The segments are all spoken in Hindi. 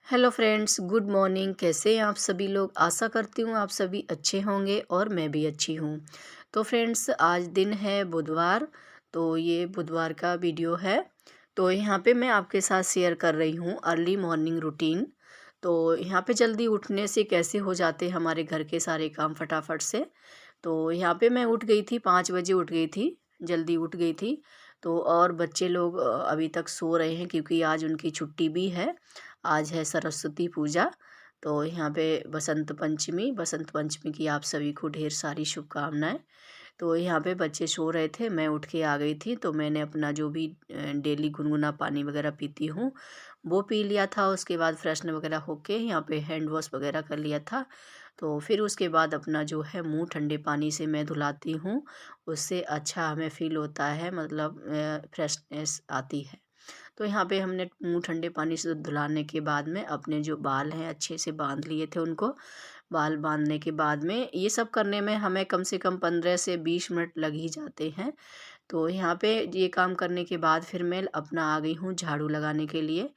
Hello friends, good morning. कैसे हैं आप सभी लोग? आशा करती हूँ आप सभी अच्छे होंगे और मैं भी अच्छी हूँ। तो फ्रेंड्स, आज दिन है बुधवार। तो ये बुधवार का वीडियो है। तो यहाँ पे मैं आपके साथ शेयर कर रही हूँ अर्ली मॉर्निंग रूटीन। तो यहाँ पे जल्दी उठने से कैसे हो जाते हैं हमारे घर के सारे काम फटाफट से। तो यहाँ पे मैं उठ गई थी, 5 बजे उठ गई थी, जल्दी उठ गई थी। तो और बच्चे लोग अभी तक सो रहे हैं क्योंकि आज उनकी छुट्टी भी है। आज है सरस्वती पूजा। तो यहाँ पे बसंत पंचमी की आप सभी को ढेर सारी शुभकामनाएं। तो यहाँ पे बच्चे सो रहे थे, मैं उठ के आ गई थी। तो मैंने अपना जो भी डेली गुनगुना पानी वगैरह पीती हूँ वो पी लिया था। उसके बाद फ्रेशन वगैरह होके यहाँ पे हैंड वॉश वगैरह कर लिया था। तो फिर उसके बाद अपना जो है मुंह ठंडे पानी से मैं धुलाती हूँ। उससे अच्छा हमें फील होता है, मतलब फ्रेशनेस आती है। तो यहाँ पे हमने मुंह ठंडे पानी से धुलाने के बाद में अपने जो बाल हैं अच्छे से बांध लिए थे उनको। बाल बांधने के बाद में ये सब करने में हमें कम से कम 15 से 20 मिनट लग ही जाते हैं। तो यहाँ पे ये काम करने के बाद फिर मैं अपना आ गई हूँ झाड़ू लगाने के लिए।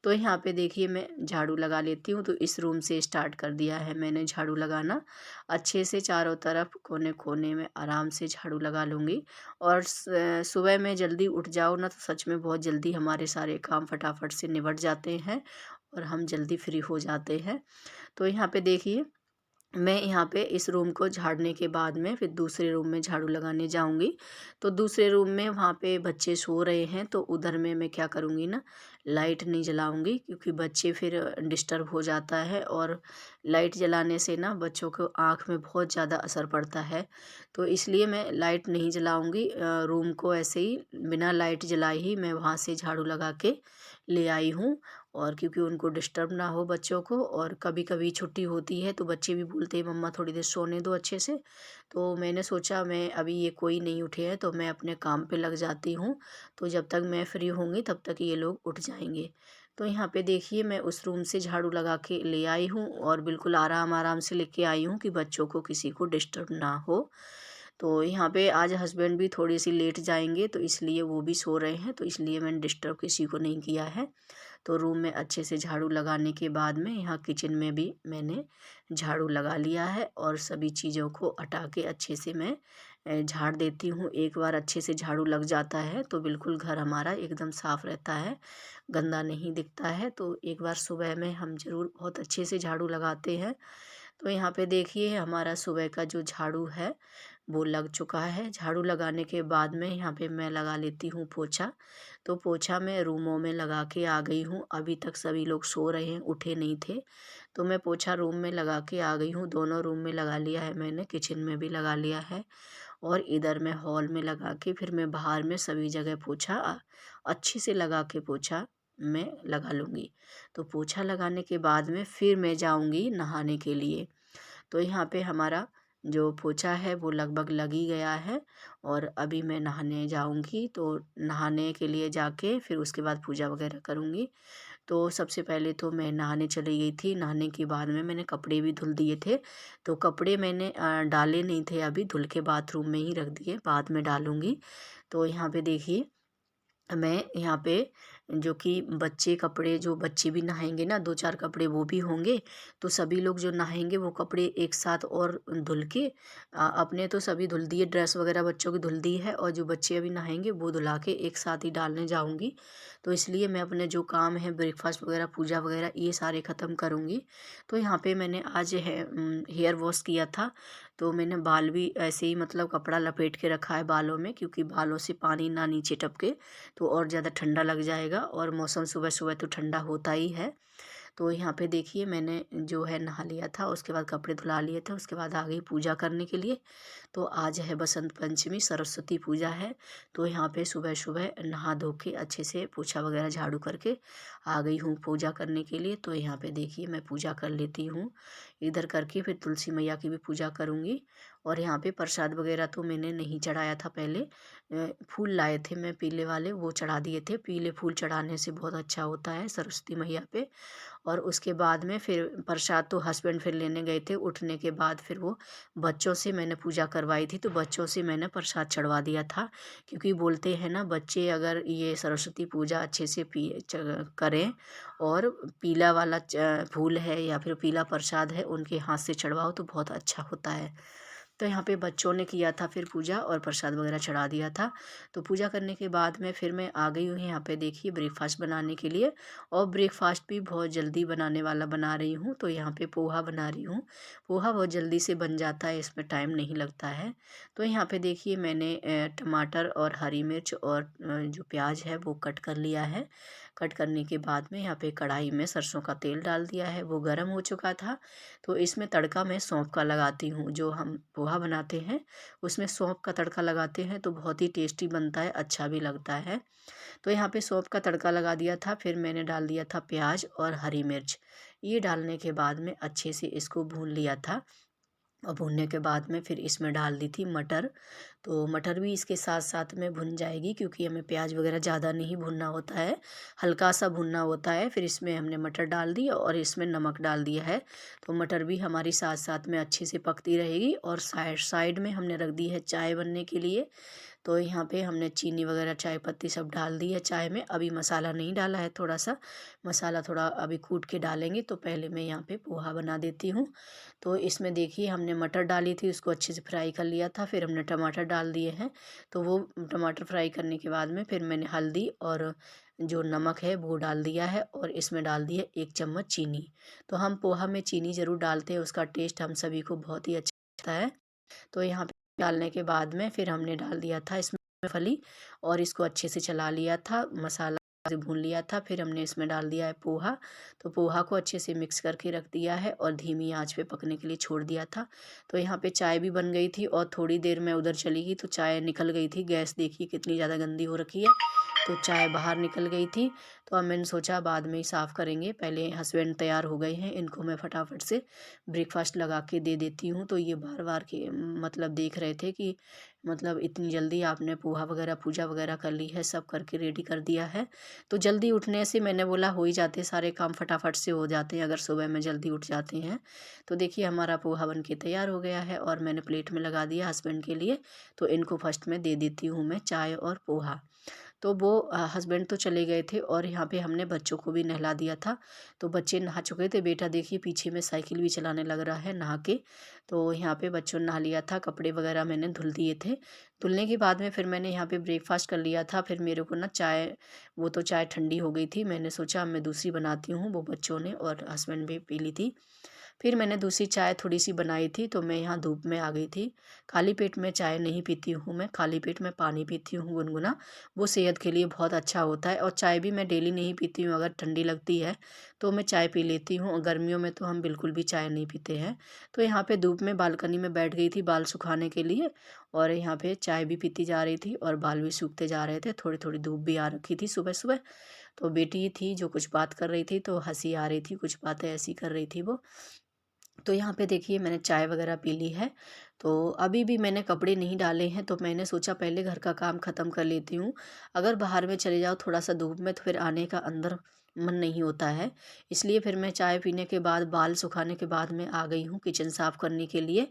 तो यहाँ पे देखिए मैं झाड़ू लगा लेती हूँ। तो इस रूम से स्टार्ट कर दिया है मैंने झाड़ू लगाना। अच्छे से चारों तरफ कोने कोने में आराम से झाड़ू लगा लूँगी। और सुबह में जल्दी उठ जाओ ना तो सच में बहुत जल्दी हमारे सारे काम फटाफट से निबट जाते हैं और हम जल्दी फ्री हो जाते हैं। तो यहाँ पे देखिए मैं यहाँ पे इस रूम को झाड़ने के बाद में फिर दूसरे रूम में झाड़ू लगाने जाऊंगी। तो दूसरे रूम में वहाँ पे बच्चे सो रहे हैं, तो उधर में मैं क्या करूँगी ना, लाइट नहीं जलाऊंगी क्योंकि बच्चे फिर डिस्टर्ब हो जाता है। और लाइट जलाने से ना बच्चों को आँख में बहुत ज़्यादा असर पड़ता है। तो इसलिए मैं लाइट नहीं जलाऊंगी। रूम को ऐसे ही बिना लाइट जलाए ही मैं वहाँ से झाड़ू लगा के ले आई हूँ। और क्योंकि उनको डिस्टर्ब ना हो बच्चों को, और कभी कभी छुट्टी होती है तो बच्चे भी बोलते हैं मम्मा थोड़ी देर सोने दो अच्छे से। तो मैंने सोचा मैं अभी ये कोई नहीं उठे हैं तो मैं अपने काम पे लग जाती हूँ। तो जब तक मैं फ्री होंगी तब तक ये लोग उठ जाएंगे। तो यहाँ पे देखिए मैं उस रूम से झाड़ू लगा के ले आई हूँ और बिल्कुल आराम आराम से लेके आई हूँ कि बच्चों को किसी को डिस्टर्ब ना हो। तो यहाँ पे आज हस्बैंड भी थोड़ी सी लेट जाएंगे तो इसलिए वो भी सो रहे हैं, तो इसलिए मैंने डिस्टर्ब किसी को नहीं किया है। तो रूम में अच्छे से झाड़ू लगाने के बाद में यहाँ किचन में भी मैंने झाड़ू लगा लिया है और सभी चीज़ों को हटा के अच्छे से मैं झाड़ देती हूँ। एक बार अच्छे से झाड़ू लग जाता है तो बिल्कुल घर हमारा एकदम साफ़ रहता है, गंदा नहीं दिखता है। तो एक बार सुबह में हम ज़रूर बहुत अच्छे से झाड़ू लगाते हैं। तो यहाँ पे देखिए हमारा सुबह का जो झाड़ू है वो लग चुका है। झाड़ू लगाने के बाद में यहाँ पे मैं लगा लेती हूँ पोछा। तो पोछा मैं रूमों में लगा के आ गई हूँ। अभी तक सभी लोग सो रहे हैं, उठे नहीं थे। तो मैं पोछा रूम में लगा के आ गई हूँ। दोनों रूम में लगा लिया है मैंने, किचन में भी लगा लिया है और इधर मैं हॉल में लगा के फिर मैं बाहर में सभी जगह पोछा अच्छे से लगा के पोछा मैं लगा लूँगी। तो पोछा लगाने के बाद में फिर मैं जाऊँगी नहाने के लिए। तो यहाँ पे हमारा जो पोछा है वो लगभग लग ही गया है और अभी मैं नहाने जाऊँगी। तो नहाने के लिए जाके फिर उसके बाद पूजा वगैरह करूँगी। तो सबसे पहले तो मैं नहाने चली गई थी। नहाने के बाद में मैंने कपड़े भी धुल दिए थे। तो कपड़े मैंने डाले नहीं थे, अभी धुल के बाथरूम में ही रख दिए, बाद में डालूँगी। तो यहाँ पे देखिए मैं यहाँ पे जो कि बच्चे कपड़े, जो बच्चे भी नहाएंगे ना, 2-4 कपड़े वो भी होंगे। तो सभी लोग जो नहाएंगे वो कपड़े एक साथ और धुल के अपने तो सभी धुल दिए, ड्रेस वगैरह बच्चों की धुल दी है और जो बच्चे अभी नहाएंगे वो धुला के एक साथ ही डालने जाऊंगी। तो इसलिए मैं अपने जो काम है ब्रेकफास्ट वगैरह पूजा वगैरह ये सारे ख़त्म करूँगी। तो यहाँ पे मैंने आज हेयर वॉश किया था। तो मैंने बाल भी ऐसे ही, मतलब कपड़ा लपेट के रखा है बालों में क्योंकि बालों से पानी ना नीचे टपके तो और ज़्यादा ठंडा लग जाएगा। और मौसम सुबह सुबह तो ठंडा होता ही है। तो यहाँ पे देखिए मैंने जो है नहा लिया था, उसके बाद कपड़े धुला लिए थे, उसके बाद आ गई पूजा करने के लिए। तो आज है बसंत पंचमी, सरस्वती पूजा है। तो यहाँ पे सुबह सुबह नहा धो के अच्छे से पोछा वगैरह झाड़ू करके आ गई हूँ पूजा करने के लिए। तो यहाँ पे देखिए मैं पूजा कर लेती हूँ, इधर करके फिर तुलसी मैया की भी पूजा करूँगी। और यहाँ पे प्रसाद वगैरह तो मैंने नहीं चढ़ाया था पहले। फूल लाए थे मैं पीले वाले, वो चढ़ा दिए थे। पीले फूल चढ़ाने से बहुत अच्छा होता है सरस्वती मैया पे। और उसके बाद में फिर प्रसाद तो हस्बैंड फिर लेने गए थे। उठने के बाद फिर वो बच्चों से मैंने पूजा करवाई थी, तो बच्चों से मैंने प्रसाद चढ़वा दिया था। क्योंकि बोलते हैं ना, बच्चे अगर ये सरस्वती पूजा अच्छे से करें और पीला वाला फूल है या फिर पीला प्रसाद है उनके हाथ से चढ़वाओ तो बहुत अच्छा होता है। तो यहाँ पे बच्चों ने किया था फिर पूजा और प्रसाद वगैरह चढ़ा दिया था। तो पूजा करने के बाद में फिर मैं आ गई हूँ यहाँ पे, देखिए ब्रेकफास्ट बनाने के लिए। और ब्रेकफास्ट भी बहुत जल्दी बनाने वाला बना रही हूँ। तो यहाँ पे पोहा बना रही हूँ। पोहा बहुत जल्दी से बन जाता है, इसमें टाइम नहीं लगता है। तो यहाँ पे देखिए मैंने टमाटर और हरी मिर्च और जो प्याज है वो कट कर लिया है। कट करने के बाद में यहाँ पे कढ़ाई में सरसों का तेल डाल दिया है, वो गर्म हो चुका था। तो इसमें तड़का मैं सौंफ का लगाती हूँ। जो हम पोहा बनाते हैं उसमें सौंफ का तड़का लगाते हैं तो बहुत ही टेस्टी बनता है, अच्छा भी लगता है। तो यहाँ पे सौंफ का तड़का लगा दिया था। फिर मैंने डाल दिया था प्याज और हरी मिर्च। ये डालने के बाद में अच्छे से इसको भून लिया था। और भूनने के बाद में फिर इसमें डाल दी थी मटर। तो मटर भी इसके साथ साथ में भुन जाएगी, क्योंकि हमें प्याज वगैरह ज़्यादा नहीं भुनना होता है, हल्का सा भुनना होता है। फिर इसमें हमने मटर डाल दी और इसमें नमक डाल दिया है। तो मटर भी हमारी साथ साथ में अच्छे से पकती रहेगी। और साइड साइड में हमने रख दी है चाय बनने के लिए। तो यहाँ पे हमने चीनी वगैरह चाय पत्ती सब डाल दी है चाय में। अभी मसाला नहीं डाला है, थोड़ा सा मसाला थोड़ा अभी कूट के डालेंगे। तो पहले मैं यहाँ पे पोहा बना देती हूँ। तो इसमें देखिए हमने मटर डाली थी, उसको अच्छे से फ्राई कर लिया था। फिर हमने टमाटर डाल दिए हैं। तो वो टमाटर फ्राई करने के बाद में फिर मैंने हल्दी और जो नमक है वो डाल दिया है। और इसमें डाल दी है 1 चम्मच चीनी। तो हम पोहा में चीनी ज़रूर डालते हैं, उसका टेस्ट हम सभी को बहुत ही अच्छा लगता है। तो यहाँ पे डालने के बाद में फिर हमने डाल दिया था इसमें मूंगफली और इसको अच्छे से चला लिया था, मसाला से भून लिया था। फिर हमने इसमें डाल दिया है पोहा। तो पोहा को अच्छे से मिक्स करके रख दिया है और धीमी आंच पे पकने के लिए छोड़ दिया था। तो यहाँ पे चाय भी बन गई थी और थोड़ी देर में उधर चली गई तो चाय निकल गई थी। गैस देखिए कितनी ज़्यादा गंदी हो रखी है, तो चाय बाहर निकल गई थी। तो अब मैंने सोचा बाद में ही साफ़ करेंगे, पहले हस्बैंड तैयार हो गए हैं, इनको मैं फटाफट से ब्रेकफास्ट लगा के दे देती हूँ। तो ये बार बार के मतलब देख रहे थे कि मतलब इतनी जल्दी आपने पोहा वगैरह पूजा वगैरह कर ली है, सब करके रेडी कर दिया है। तो जल्दी उठने से मैंने बोला हो ही जाते सारे काम, फटाफट से हो जाते हैं अगर सुबह में जल्दी उठ जाते हैं। तो देखिए हमारा पोहा बन के तैयार हो गया है और मैंने प्लेट में लगा दिया हस्बैंड के लिए। तो इनको फर्स्ट में दे देती हूँ मैं चाय और पोहा। तो वो हस्बैंड तो चले गए थे और यहाँ पे हमने बच्चों को भी नहला दिया था। तो बच्चे नहा चुके थे, बेटा देखिए पीछे में साइकिल भी चलाने लग रहा है नहा के। तो यहाँ पे बच्चों ने नहा लिया था, कपड़े वगैरह मैंने धुल दिए थे। धुलने के बाद में फिर मैंने यहाँ पे ब्रेकफास्ट कर लिया था। फिर मेरे को ना चाय, वो तो चाय ठंडी हो गई थी, मैंने सोचा अब मैं दूसरी बनाती हूँ, वो बच्चों ने और हस्बैंड भी पी ली थी। फिर मैंने दूसरी चाय थोड़ी सी बनाई थी, तो मैं यहाँ धूप में आ गई थी। खाली पेट में चाय नहीं पीती हूँ मैं, खाली पेट में पानी पीती हूँ गुनगुना, वो सेहत के लिए बहुत अच्छा होता है। और चाय भी मैं डेली नहीं पीती हूँ, अगर ठंडी लगती है तो मैं चाय पी लेती हूँ। और गर्मियों में तो हम बिल्कुल भी चाय नहीं पीते हैं। तो यहाँ पे धूप में बालकनी में बैठ गई थी बाल सुखाने के लिए, और यहाँ पे चाय भी पीती जा रही थी और बाल भी सूखते जा रहे थे। थोड़ी थोड़ी धूप भी आ रखी थी सुबह सुबह। तो बेटी थी जो कुछ बात कर रही थी, तो हंसी आ रही थी, कुछ बातें ऐसी कर रही थी वो। तो यहाँ पे देखिए मैंने चाय वगैरह पी ली है। तो अभी भी मैंने कपड़े नहीं डाले हैं, तो मैंने सोचा पहले घर का काम ख़त्म कर लेती हूँ। अगर बाहर में चले जाओ थोड़ा सा धूप में तो फिर आने का अंदर मन नहीं होता है। इसलिए फिर मैं चाय पीने के बाद बाल सुखाने के बाद मैं आ गई हूँ किचन साफ़ करने के लिए।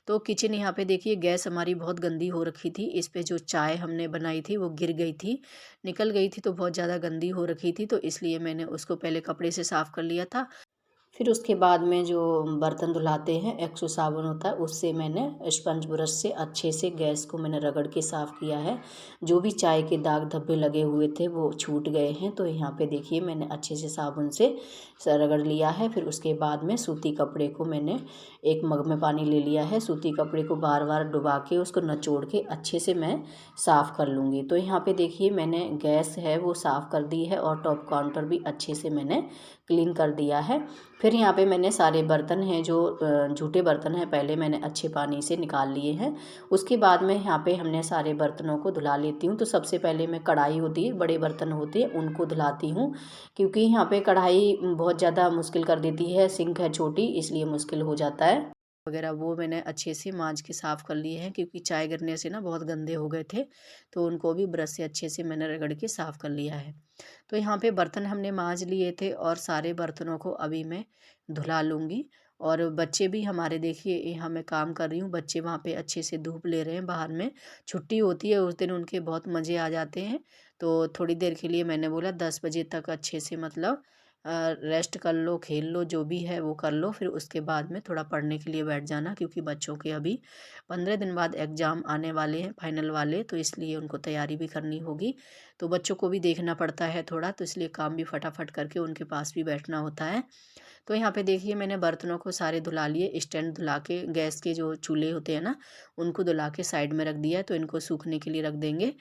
तो किचन यहाँ पे देखिए गैस हमारी बहुत गंदी हो रखी थी, इस पे जो चाय हमने बनाई थी वो गिर गई थी, निकल गई थी, तो बहुत ज़्यादा गंदी हो रखी थी। तो इसलिए मैंने उसको पहले कपड़े से साफ़ कर लिया था। फिर उसके बाद में जो बर्तन धुलाते हैं एक्सो साबुन होता है, उससे मैंने स्पंज ब्रश से अच्छे से गैस को मैंने रगड़ के साफ़ किया है। जो भी चाय के दाग धब्बे लगे हुए थे वो छूट गए हैं। तो यहाँ पे देखिए मैंने अच्छे से साबुन से रगड़ लिया है। फिर उसके बाद में सूती कपड़े को मैंने एक मग में पानी ले लिया है, सूती कपड़े को बार बार डुबा के उसको निचोड़ के अच्छे से मैं साफ़ कर लूँगी। तो यहाँ पे देखिए मैंने गैस है वो साफ़ कर दी है और टॉप काउंटर भी अच्छे से मैंने क्लीन कर दिया है। फिर यहाँ पे मैंने सारे बर्तन हैं जो जूठे बर्तन हैं पहले मैंने अच्छे पानी से निकाल लिए हैं। उसके बाद में यहाँ पे हमने सारे बर्तनों को धुला लेती हूँ। तो सबसे पहले मैं कढ़ाई होती है, बड़े बर्तन होते हैं, उनको धुलाती हूँ, क्योंकि यहाँ पे कढ़ाई बहुत ज़्यादा मुश्किल कर देती है, सिंक है छोटी इसलिए मुश्किल हो जाता है। वगैरह वो मैंने अच्छे से मांज के साफ़ कर लिए हैं, क्योंकि चाय गिरने से ना बहुत गंदे हो गए थे। तो उनको भी ब्रश से अच्छे से मैंने रगड़ के साफ़ कर लिया है। तो यहाँ पे बर्तन हमने मांज लिए थे और सारे बर्तनों को अभी मैं धुला लूँगी। और बच्चे भी हमारे, देखिए यहाँ मैं काम कर रही हूँ, बच्चे वहाँ पे अच्छे से धूप ले रहे हैं बाहर में। छुट्टी होती है उस दिन, उनके बहुत मज़े आ जाते हैं। तो थोड़ी देर के लिए मैंने बोला 10 बजे तक अच्छे से मतलब रेस्ट कर लो, खेल लो, जो भी है वो कर लो, फिर उसके बाद में थोड़ा पढ़ने के लिए बैठ जाना, क्योंकि बच्चों के अभी 15 दिन बाद एग्ज़ाम आने वाले हैं, फाइनल वाले, तो इसलिए उनको तैयारी भी करनी होगी। तो बच्चों को भी देखना पड़ता है थोड़ा, तो इसलिए काम भी फटाफट करके उनके पास भी बैठना होता है। तो यहाँ पे देखिए मैंने बर्तनों को सारे धुला लिए, स्टैंड धुला के, गैस के जो चूल्हे होते हैं ना, उनको धुला के साइड में रख दिया है, तो इनको सूखने के लिए रख देंगे।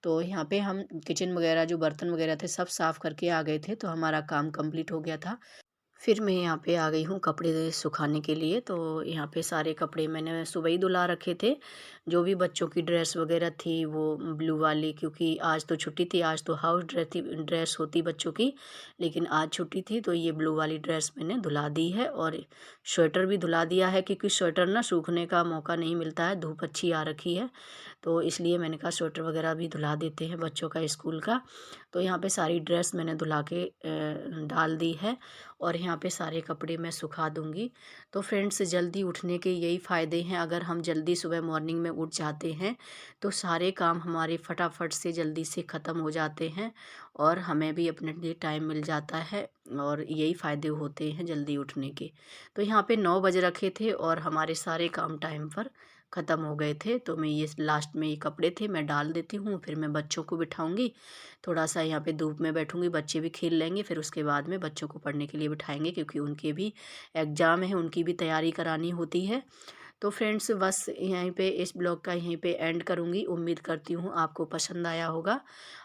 तो यहाँ पे हम किचन वगैरह जो बर्तन वगैरह थे सब साफ़ करके आ गए थे, तो हमारा काम कंप्लीट हो गया था। फिर मैं यहाँ पे आ गई हूँ कपड़े सुखाने के लिए। तो यहाँ पे सारे कपड़े मैंने सुबह ही धुला रखे थे। जो भी बच्चों की ड्रेस वगैरह थी वो ब्लू वाली, क्योंकि आज तो छुट्टी थी, आज तो हाउस ड्रेस होती बच्चों की, लेकिन आज छुट्टी थी तो ये ब्लू वाली ड्रेस मैंने धुला दी है। और स्वेटर भी धुला दिया है, क्योंकि स्वेटर ना सूखने का मौका नहीं मिलता है, धूप अच्छी आ रखी है, तो इसलिए मैंने कहा स्वेटर वगैरह भी धुला देते हैं बच्चों का स्कूल का। तो यहाँ पे सारी ड्रेस मैंने धुला के डाल दी है, और यहाँ पे सारे कपड़े मैं सुखा दूँगी। तो फ्रेंड्स, जल्दी उठने के यही फ़ायदे हैं। अगर हम जल्दी सुबह मॉर्निंग में उठ जाते हैं तो सारे काम हमारे फटाफट से जल्दी से ख़त्म हो जाते हैं, और हमें भी अपने लिए टाइम मिल जाता है, और यही फ़ायदे होते हैं जल्दी उठने के। तो यहाँ पे 9 बज रखे थे और हमारे सारे काम टाइम पर ख़त्म हो गए थे। तो मैं ये लास्ट में ये कपड़े थे मैं डाल देती हूँ, फिर मैं बच्चों को बिठाऊँगी, थोड़ा सा यहाँ पे धूप में बैठूँगी, बच्चे भी खेल लेंगे, फिर उसके बाद में बच्चों को पढ़ने के लिए बिठाएंगे, क्योंकि उनके भी एग्ज़ाम है, उनकी भी तैयारी करानी होती है। तो फ्रेंड्स, बस यहीं पे इस ब्लॉग का यहीं पे एंड करूँगी। उम्मीद करती हूँ आपको पसंद आया होगा।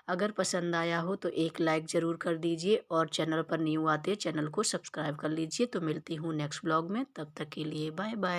अगर पसंद आया हो तो एक लाइक ज़रूर कर दीजिए, और चैनल पर न्यू आते हैं चैनल को सब्सक्राइब कर लीजिए। तो मिलती हूँ नेक्स्ट ब्लॉग में, तब तक के लिए बाय बाय।